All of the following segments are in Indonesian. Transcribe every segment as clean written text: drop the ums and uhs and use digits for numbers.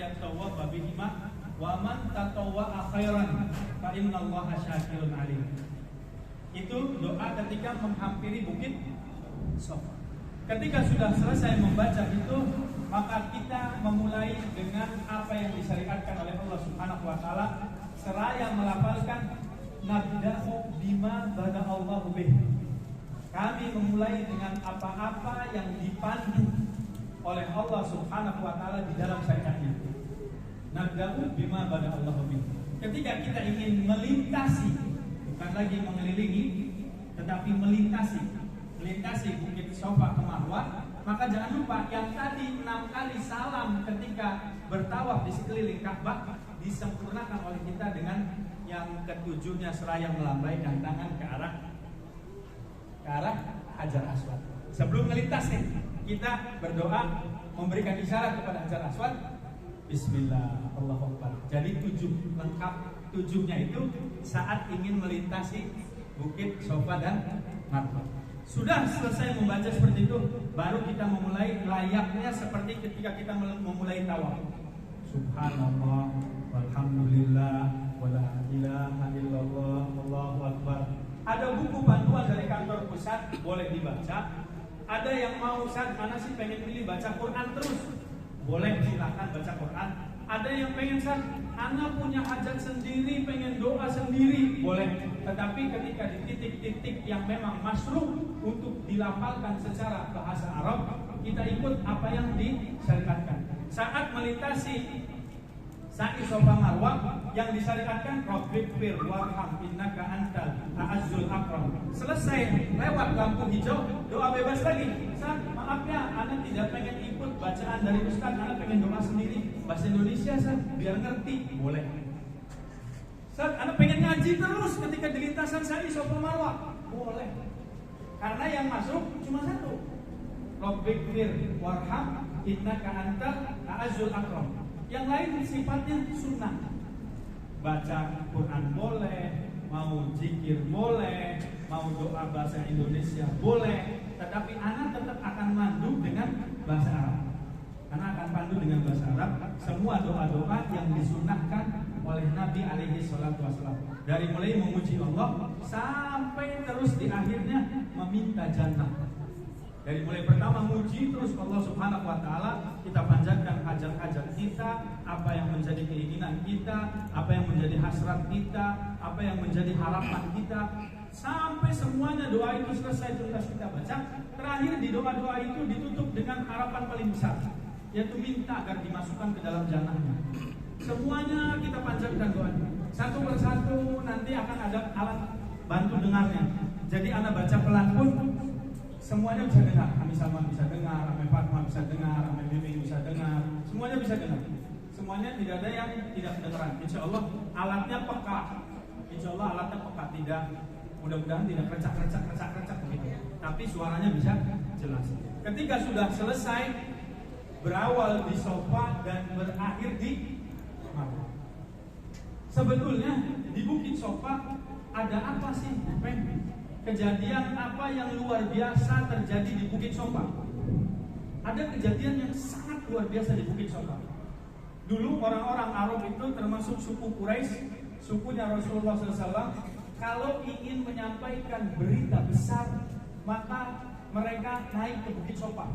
falyatawwab bihima wa man tatawwa'a khairan fa innallaha syakirun alim. Itu doa ketika menghampiri bukit Safa. Ketika sudah selesai membaca itu, maka kita memulai dengan apa yang disyariatkan oleh Allah Subhanahu wa taala seraya melafalkan nabda'u bima bada'allahu bih. Kami memulai dengan apa-apa yang dipandu oleh Allah Subhanahu wa taala di dalam syariatnya. Nabda'u bima bada'allahu bih. Ketika kita ingin melintasi, bukan lagi mengelilingi, tetapi melintasi bukit Safa ke Marwah, maka jangan lupa yang tadi 6 kali salam ketika bertawaf di sekeliling Ka'bah disempurnakan oleh kita dengan yang ketujuhnya seraya melambaikan tangan ke arah Hajar Aswad. Sebelum melintas nih, kita berdoa memberikan isyarat kepada Hajar Aswad, Bismillah, Allahu Akbar. Jadi 7 lengkap, 7-nya itu saat ingin melintasi bukit Safa dan Marwah. Sudah selesai membaca seperti itu, baru kita memulai layaknya seperti ketika kita memulai tawaf. Subhanallah, walhamdulillah, wala ilaha illallah, Allahu Akbar. Ada buku panduan dari kantor pusat, boleh dibaca. Ada yang mau, Ustaz, mana sih pengen pilih baca Quran terus? Boleh, silakan baca Quran. Ada yang pengen, Ustaz, anak punya hajat sendiri, pengen doa sendiri, boleh. Tetapi ketika di titik-titik yang memang masyru' untuk dilafalkan secara bahasa Arab, kita ikut apa yang disyariatkan. Saat melintasi sa'i Safa Marwah yang disyariatkan Rabbighfir warham innaka antal a'azzul akram. Selesai lewat lampu hijau, doa bebas lagi. Ustaz, maaf ya, anak tidak pengen ikut bacaan dari Ustaz, anak pengen doa sendiri bahasa Indonesia, Ustaz, biar ngerti. Boleh. Ustaz, anak pengen ngaji terus ketika di lintasan sa'i Safa Marwah. Boleh. Karena yang masuk cuma satu. Rabbighfir warham innaka antal a'azzul akram. Yang lain sifatnya sunnah. Baca Quran boleh, mau zikir boleh, mau doa bahasa Indonesia boleh, tetapi anak tetap akan mandu dengan bahasa Arab. Anak akan pandu dengan bahasa Arab semua doa-doa yang disunnahkan oleh Nabi alaihi salatu wasallam. Dari mulai memuji Allah sampai terus di akhirnya meminta jannah. Dari mulai pertama muji, terus Allah Subhanahu wa taala, kita panjatkan hajat-hajat kita, apa yang menjadi keinginan kita, apa yang menjadi hasrat kita, apa yang menjadi harapan kita, sampai semuanya doa itu selesai tuntas kita baca. Terakhir di doa-doa itu ditutup dengan harapan paling besar, yaitu minta agar dimasukkan ke dalam jannahnya. Semuanya kita panjatkan doanya. Satu persatu nanti akan ada alat bantu dengarnya. Jadi anak baca pelan pun semuanya bisa dengar. Ami Salman bisa dengar, Ami Fatma bisa dengar, Ami Bibi bisa dengar. Semuanya bisa dengar. Semuanya tidak ada yang tidak kedengaran. Insya Allah alatnya peka. Insya Allah alatnya peka. Tidak, mudah-mudahan tidak recak begitu. Tapi suaranya bisa jelas. Ketika sudah selesai, berawal di Safa dan berakhir di Marwah. Sebetulnya di Bukit Safa ada apa sih? Kejadian apa yang luar biasa terjadi di Bukit Safa? Ada kejadian yang sangat luar biasa di Bukit Safa. Dulu orang-orang Arab itu termasuk suku Quraisy, sukunya Rasulullah SAW, kalau ingin menyampaikan berita besar, maka mereka naik ke Bukit Safa.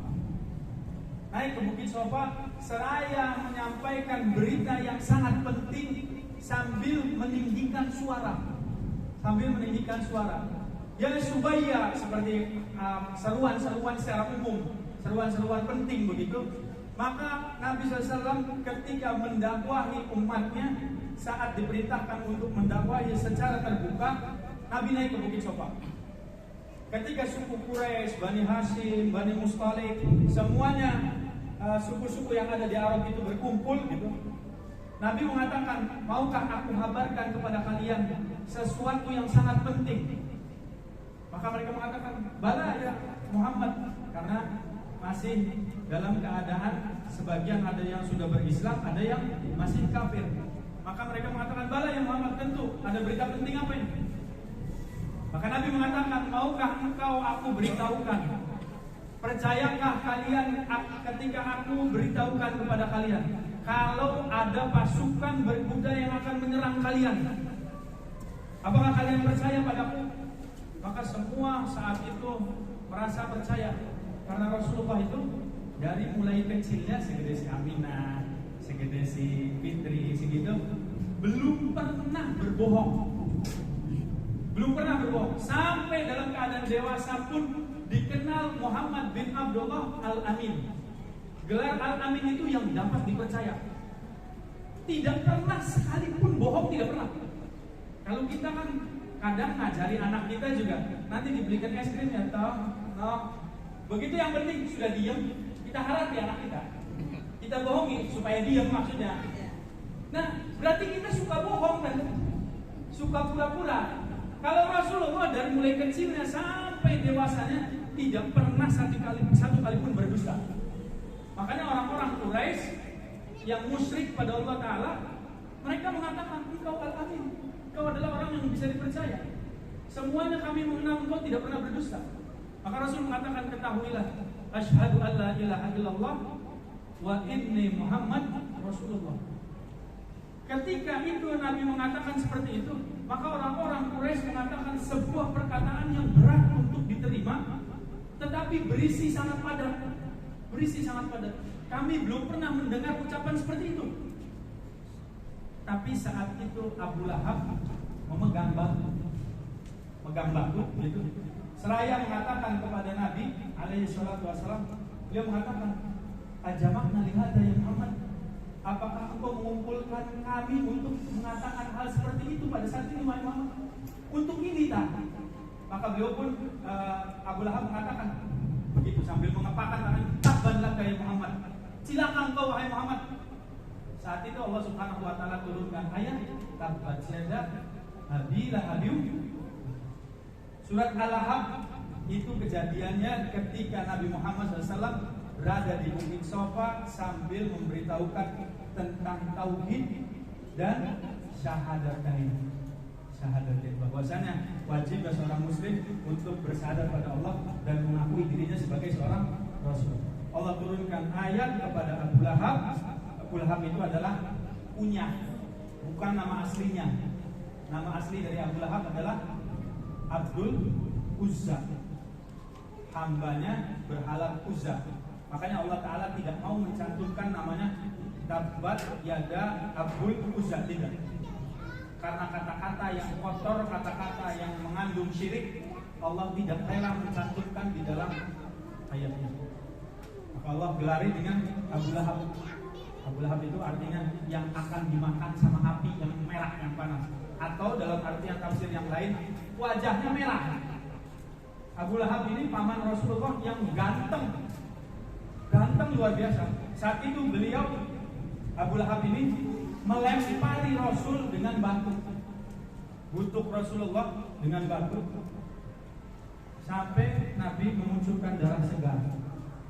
Naik ke Bukit Safa seraya menyampaikan berita yang sangat penting sambil meninggikan suara. Ya Subaya, seperti seruan-seruan secara umum, seruan-seruan penting begitu. Maka Nabi SAW ketika mendakwahi umatnya, saat diperintahkan untuk mendakwahi secara terbuka, Nabi naik ke Bukit Safa. Ketika suku Quraisy, Bani Hashim, Bani Mustalik, semuanya suku-suku yang ada di Arab itu berkumpul gitu. Nabi mengatakan, maukah aku habarkan kepada kalian sesuatu yang sangat penting? Maka mereka mengatakan, bala ya Muhammad, karena masih dalam keadaan sebagian ada yang sudah berislam, ada yang masih kafir. Maka mereka mengatakan, bala ya Muhammad, tentu ada berita penting apa ini? Maka Nabi mengatakan, maukah engkau aku beritahukan? Percayakah kalian ketika aku beritahukan kepada kalian kalau ada pasukan berkuda yang akan menyerang kalian, apakah kalian percaya padaku? Maka semua saat itu merasa percaya, karena Rasulullah itu dari mulai kecilnya segede si Aminah, segede si Fitri, segitu, belum pernah berbohong. Belum pernah berbohong. Sampai dalam keadaan dewasa pun dikenal Muhammad bin Abdullah Al-Amin. Gelar Al-Amin itu yang dapat dipercaya. Tidak pernah sekalipun bohong, tidak pernah. Kalau kita kan kadang ngajari anak kita juga, nanti dibelikan es krim ya, toh. Begitu yang penting sudah diam, kita harapi anak kita. Kita bohongi supaya diam maksudnya. Nah, berarti kita suka bohong kan? Suka pura-pura. Kalau Rasulullah dari mulai kecilnya sampai dewasanya tidak pernah satu kali pun berdusta. Makanya orang-orang Quraisy yang musyrik pada Allah Ta'ala, mereka mengatakan, engkau Al-Amin, engkau adalah orang yang bisa dipercaya. Semuanya kami mengenal engkau tidak pernah berdusta. Maka Rasul mengatakan, ketahuilah, asyhadu an la ilaha illallah wa inni Muhammad Rasulullah. Ketika itu Nabi mengatakan seperti itu, maka orang-orang Quraisy mengatakan sebuah perkataan yang berat untuk diterima, tetapi berisi sangat padat. Berisi sangat padat. Kami belum pernah mendengar ucapan seperti itu. Tapi saat itu Abu Lahab memegang batu, gitu. Seraya mengatakan kepada Nabi alaihi salatu wasallam, beliau mengatakan, ajamakna lihada ya Muhammad, apakah engkau mengumpulkan kami untuk mengatakan hal seperti itu pada saat ini Muhammad? Untuk ini tak? Maka beliau pun Abu Lahab mengatakan begitu sambil mengepakkan tangan, tabbanlah ya Muhammad, silakan kau wahai Muhammad. Saat itu Allah Subhanahu wa taala turunkan ayat tabbat yada abi lahabin. Surat Al-Lahab itu kejadiannya ketika Nabi Muhammad SAW berada di Bukit Sofa sambil memberitahukan tentang tauhid dan syahadatain, bahwasanya wajib bagi seorang muslim untuk bersyahadat pada Allah dan mengakui dirinya sebagai seorang rasul. Allah turunkan ayat kepada Abu Lahab. Abu Lahab itu adalah kunyah, bukan nama aslinya. Nama asli dari Abu Lahab adalah Abdul Uzza, hambanya berhala Uzza. Makanya Allah Ta'ala tidak mau mencantumkan namanya tabbat yada Abdul Uzza, tidak. Karena kata-kata yang kotor, kata-kata yang mengandung syirik, Allah tidak rela mencantumkan di dalam ayatnya. Maka Allah gelari dengan Abu Lahab. Abu Lahab itu artinya yang akan dimakan sama api yang merah, yang panas. Atau dalam artian tafsir yang lain, wajahnya merah. Abu Lahab ini paman Rasulullah yang ganteng luar biasa. Saat itu beliau, Abu Lahab ini, melempari Rasul dengan batu, butuk Rasulullah dengan batu, sampai Nabi memunculkan darah segar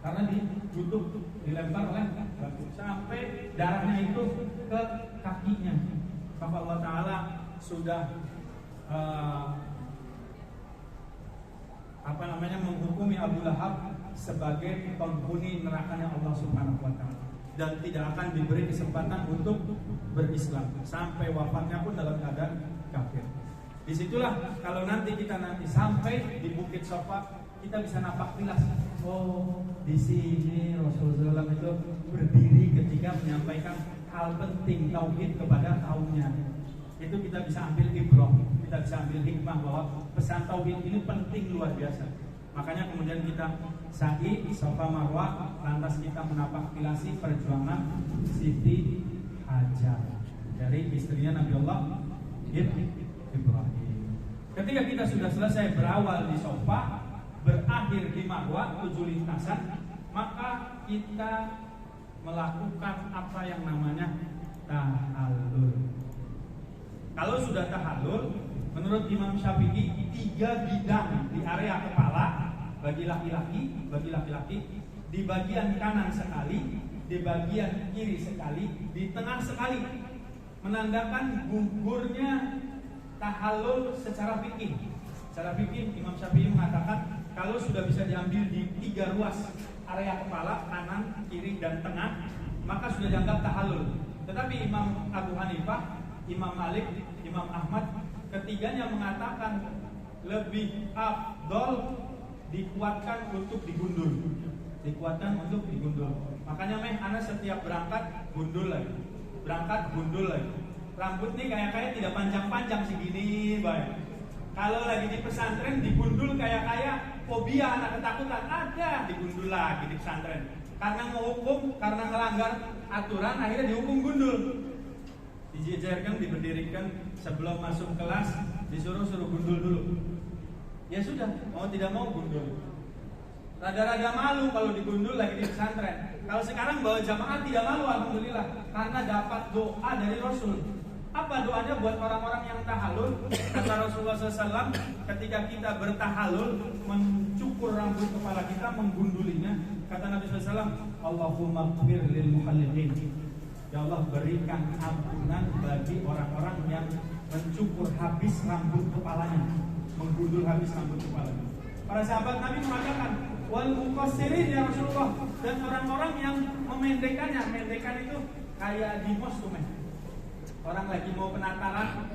karena dibutuk, dilempar oleh batu, sampai darahnya itu ke kakinya. Maka Allah Ta'ala sudah menghukumi Abu Lahab sebagai penghuni nerakanya Allah Subhanahu wa Ta'ala, dan tidak akan diberi kesempatan untuk berislam sampai wafatnya pun dalam keadaan kafir. Disitulah kalau nanti kita sampai di Bukit Sofa, kita bisa nampak jelas, oh di sini Rasulullah itu berdiri ketika menyampaikan hal penting tauhid kepada kaumnya. Itu kita bisa ambil ibrah, kita bisa ambil hikmah bahwa pesan tauhid ini penting luar biasa. Makanya kemudian kita sa'i Safa Marwah, lantas kita menapaktilasi perjuangan Siti Hajar dari istrinya Nabi Allah Ibrahim. Ketika kita sudah selesai berawal di Safa, berakhir di Marwah, 7 lintasan, maka kita melakukan apa yang namanya tahallul. Kalau sudah tahallul, menurut Imam Syafi'i 3 bidang di area kepala bagi laki-laki, di bagian kanan sekali, di bagian kiri sekali, di tengah sekali, menandakan gugurnya tahallul secara fikih. Secara fikih Imam Syafi'i mengatakan kalau sudah bisa diambil di 3 ruas area kepala, kanan, kiri, dan tengah, maka sudah dianggap tahallul. Tetapi Imam Abu Hanifah, Imam Malik, Imam Ahmad, ketiganya mengatakan lebih afdol dikuatkan untuk digundul. Dikuatkan untuk digundul. Makanya ana setiap berangkat gundul lagi. Berangkat gundul lagi. Rambut nih kayak tidak panjang-panjang segini, baik. Kalau lagi di pesantren digundul kayak fobia, anak ketakutan, ada digundul lagi di pesantren. Karena ngehukum, karena melanggar aturan, akhirnya dihukum gundul. Dijejerkan, diberdirikan sebelum masuk kelas, suruh gundul dulu. Ya sudah, mau tidak mau gundul. Rada-rada malu kalau digundul lagi di pesantren. Kalau sekarang bawa jamaah tidak malu, alhamdulillah, karena dapat doa dari Rasul. Apa doanya buat orang-orang yang tahallul? Kata Rasulullah SAW, ketika kita bertahallul, mencukur rambut kepala kita, menggundulinya, kata Nabi SAW, Allahumma ighfir lil muhalliqin. Ya Allah, berikan ampunan bagi orang-orang yang mencukur habis rambut kepalanya, menggundul habis rambut kepalanya. Para sahabat Nabi mengatakan, wal muqassirin ya Rasulullah, dan orang-orang yang memendekkannya. Mendekan itu kayak di mos tuh, orang lagi mau penataran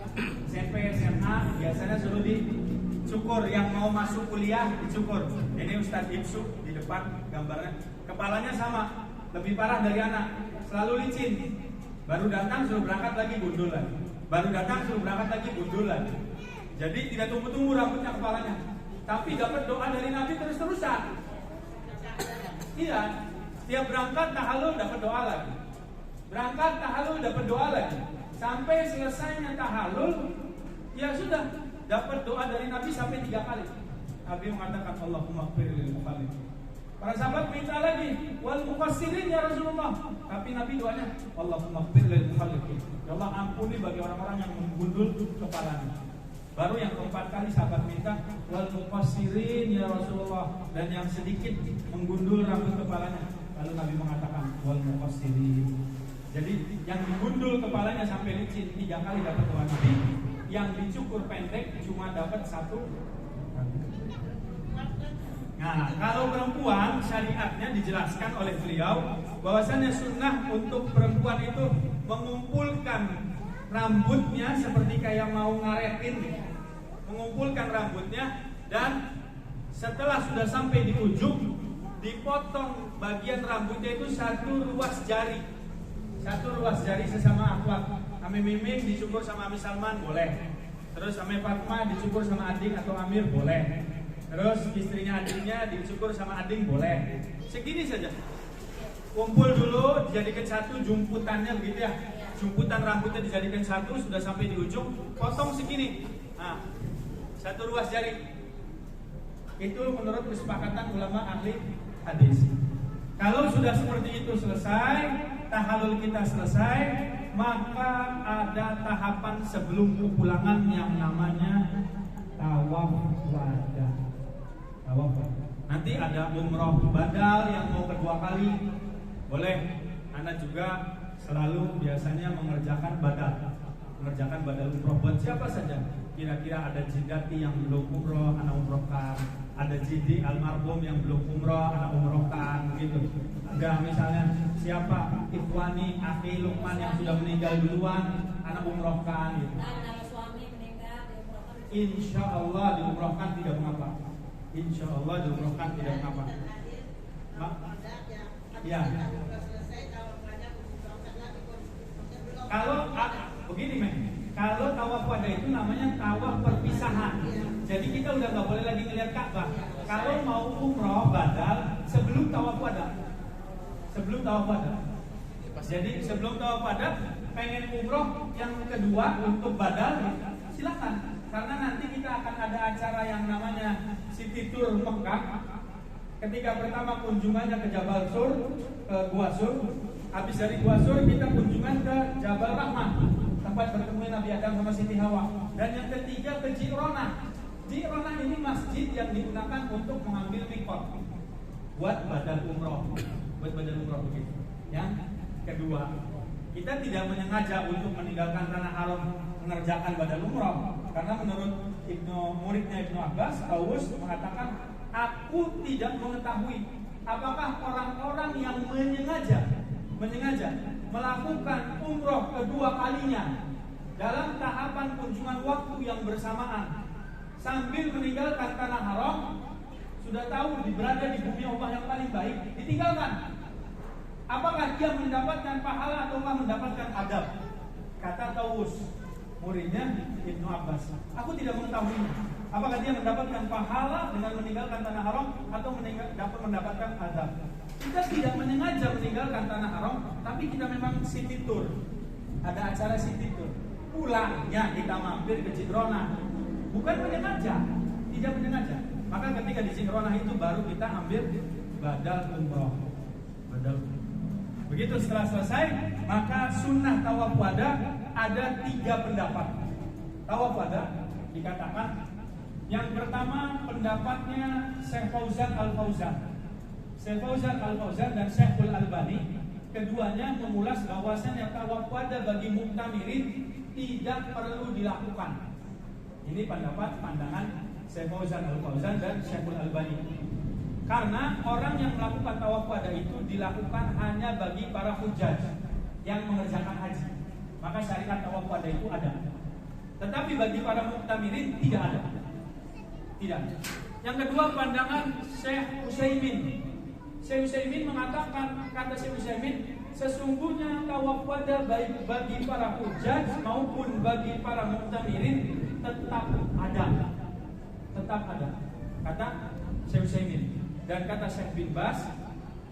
SMP, SMA, biasanya suruh dicukur. Yang mau masuk kuliah dicukur. Ini Ustadz Ibsu di depan gambarnya. Kepalanya sama, lebih parah dari anak, selalu licin. Baru datang suruh berangkat lagi gundul lagi. Baru datang suruh berangkat lagi gundul lagi. Jadi tidak tunggu-tunggu rambutnya kepalanya. Tapi dapat doa dari Nabi terus-terusan. Iya, setiap berangkat tahallul dapat doa lagi. Berangkat tahallul dapat doa lagi. Sampai selesainya tahallul, ya sudah dapat doa dari Nabi sampai 3 kali. Nabi mengatakan Allahumma ighfir lil muhalliqin. Para sahabat minta lagi, wal muqassirin ya Rasulullah. Tapi Nabi doanya Allahumma ighfir lil muhalliqin. Ya Allah, ampuni bagi orang-orang yang menggundul kepalanya. Baru yang keempat kali sahabat minta wal muqassirin ya Rasulullah, dan yang sedikit menggundul rambut kepalanya. Lalu Nabi mengatakan wal muqassirin. Jadi yang digundul kepalanya sampai licin 3 kali dapat doa Nabi. Yang dicukur pendek cuma dapat 1 kali. Nah, kalau perempuan, syariatnya dijelaskan oleh beliau bahwasannya sunnah untuk perempuan itu mengumpulkan rambutnya seperti kayak mau ngaretin, mengumpulkan rambutnya, dan setelah sudah sampai di ujung dipotong bagian rambutnya itu 1 ruas jari. 1 ruas jari sesama akhwat. Ame Mimin dicukur sama Ami Salman boleh. Terus Ame Fatma dicukur sama adik atau Amir boleh. Terus istrinya adiknya dicukur sama adik boleh. Segini saja. Kumpul dulu, dijadikan 1 jumputannya begitu ya. Jumputan rambutnya dijadikan 1, sudah sampai di ujung, potong segini. Nah, 1 ruas jari. Itu menurut kesepakatan ulama ahli hadis. Kalau sudah seperti itu selesai, tahallul kita selesai, maka ada tahapan sebelum kepulangan yang namanya tawaf wada. Tawaf wada. Nanti ada umroh badal yang mau kedua kali, boleh. Anda juga selalu biasanya mengerjakan badal umroh buat siapa saja. Kira-kira ada jidati yang belum umroh, anak umrohkan. Ada jidi almarhum yang belum umroh, anak umrohkan, begitu. Ada misalnya siapa ikhwani, akhi Lukman yang sudah meninggal duluan, anak umrohkan, gitu. Kalau suami meninggal diumrohkan, Insya Allah diumrohkan tidak mengapa. Insya Allah diumrohkan tidak mengapa. Ya. Kalau begini, kalau tawaf wada itu namanya tawaf perpisahan. Jadi kita udah nggak boleh lagi ngelihat Ka'bah. Kalau mau umroh badal sebelum tawaf wada. Jadi sebelum tawaf wada pengen umroh yang kedua untuk badal, silakan. Karena nanti kita akan ada acara yang namanya City Tour Mekah. Ketika pertama kunjungannya ke Jabal Sur, ke Gua Sur. Habis dari Gua Sur kita kunjungan ke Jabal Rahmah, tempat bertemu Nabi Adam sama Siti Hawa. Dan yang ketiga ke Ji'ronah. Ji'ronah ini masjid yang digunakan untuk mengambil mikot buat badal umroh. Begitu. Yang kedua, kita tidak menyengaja untuk meninggalkan tanah haram mengerjakan badal umroh, karena menurut muridnya Ibnu Abbas, Tawus mengatakan, aku tidak mengetahui apakah orang-orang yang menyengaja menyengaja melakukan umroh kedua kalinya dalam tahapan kunjungan waktu yang bersamaan sambil meninggalkan tanah haram, sudah tahu berada di bumi Allah yang paling baik, ditinggalkan. Apakah dia mendapatkan pahala atau mendapatkan adab? Kata Tawus, muridnya Ibnu Abbas, aku tidak mengetahui. Apakah dia mendapatkan pahala dengan meninggalkan tanah haram atau dapat mendapatkan adab? Kita tidak menyengaja meninggalkan tanah haram, tapi kita memang city tour. Ada acara city tour. Pulangnya kita mampir ke Cikronah. Bukan menyengaja, tidak menyengaja. Maka ketika di Cikronah itu baru kita ambil badal umroh. Begitu setelah selesai, maka sunnah tawaf wada ada 3 pendapat. Tawaf wada dikatakan yang pertama pendapatnya Syekh Fauzan Al-Fauzan. Syekh Fauzan Al-Fauzan dan Syekhul Albani, keduanya mengulas bahwasanya tawaf wada bagi muktamirin tidak perlu dilakukan. Ini pandangan Syekh Fauzan Al-Fauzan dan Syekhul Albani. Karena orang yang melakukan tawaf wada itu dilakukan hanya bagi para hujjaj yang mengerjakan haji. Maka syariat tawaf wada itu ada. Tetapi bagi para muktamirin tidak ada. Tidak. Yang kedua pandangan Syekh Utsaimin. Syekh Utsaimin mengatakan, kata Syekh Utsaimin, sesungguhnya tawaf wada baik bagi para hujjaj maupun bagi para muktamirin tetap ada. Tetap ada. Kata Syekh Utsaimin. Dan kata Syekh bin Bas,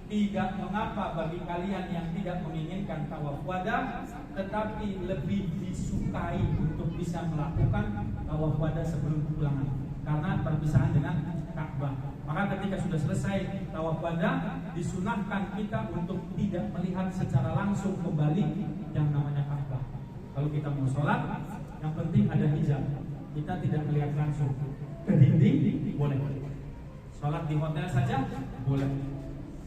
tidak mengapa bagi kalian yang tidak menginginkan tawaf wada, tetapi lebih disukai untuk bisa melakukan tawaf wada sebelum pulangan, karena perpisahan dengan Ka'bah. Maka ketika sudah selesai tawaf wada, disunahkan kita untuk tidak melihat secara langsung kembali yang namanya Ka'bah. Kalau kita mau sholat, yang penting ada hijab. Kita tidak melihat langsung ke dinding, boleh. Sholat di hotel saja boleh.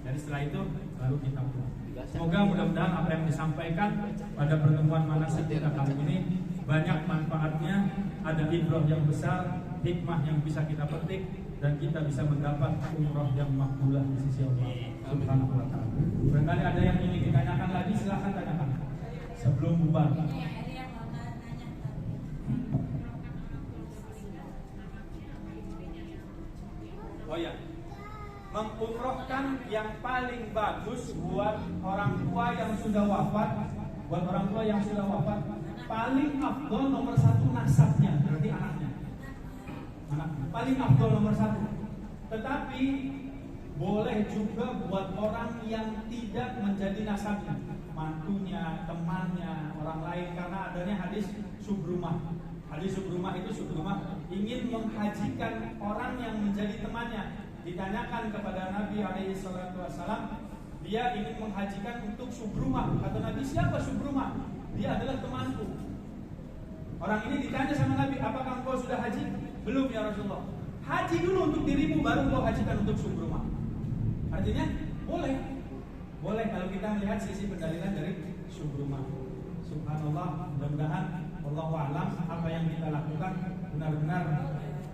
Jadi setelah itu baru kita pulang. Semoga mudah-mudahan apa yang disampaikan pada pertemuan manasik kita kali ini banyak manfaatnya, ada ibrah yang besar, hikmah yang bisa kita petik, dan kita bisa mendapat umroh yang makbulah di sisi Allah Subhanahu wa ta'ala. Barangkali ada yang ingin ditanyakan lagi, silahkan tanyakan sebelum bubar. Oh ya, mengumrohkan yang paling bagus buat orang tua yang sudah wafat. Buat orang tua yang sudah wafat, paling afdol nomor 1 nasabnya, berarti anaknya. Paling afdol nomor 1. Tetapi boleh juga buat orang yang tidak menjadi nasabnya, mantunya, temannya, orang lain, karena adanya hadis subrumah. Hadis subrumah itu ingin menghajikan orang yang menjadi temannya. Ditanyakan kepada Nabi SAW, dia ingin menghajikan untuk subrumah. Kata Nabi, siapa subrumah? Dia adalah temanku. Orang ini ditanya sama Nabi, apakah engkau sudah haji? Belum ya Rasulullah. Haji dulu untuk dirimu, baru engkau hajikan untuk subrumah. Artinya boleh. Boleh kalau kita melihat sisi pendalilan dari subrumah. Subhanallah, mudah-mudahan Allahu a'lam apa yang kita lakukan benar-benar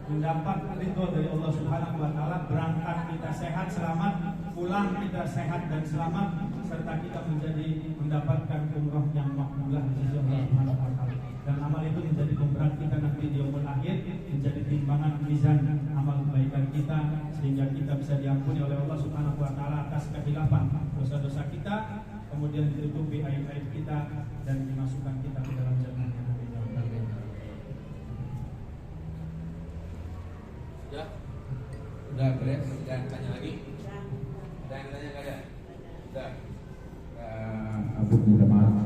mendapat ridho dari Allah Subhanahu wa ta'ala. Berangkat kita sehat selamat, pulang kita sehat dan selamat, serta kita mendapatkan umroh yang makbulah di sisi Allah Subhanahu wa ta'ala. Dan amal itu menjadi pemberat kita nanti di yaumul akhir, menjadi timbangan mizan amal kebaikan kita, sehingga kita bisa diampuni oleh Allah Subhanahu wa ta'ala atas kehilafan dosa-dosa kita, kemudian ditutupi aib-aib kita, dan dimasukkan kita ke dalam jannah. Udah beres, jangan tanya lagi. Ada yang tanya nggak ada? Udah. Aku minta maaf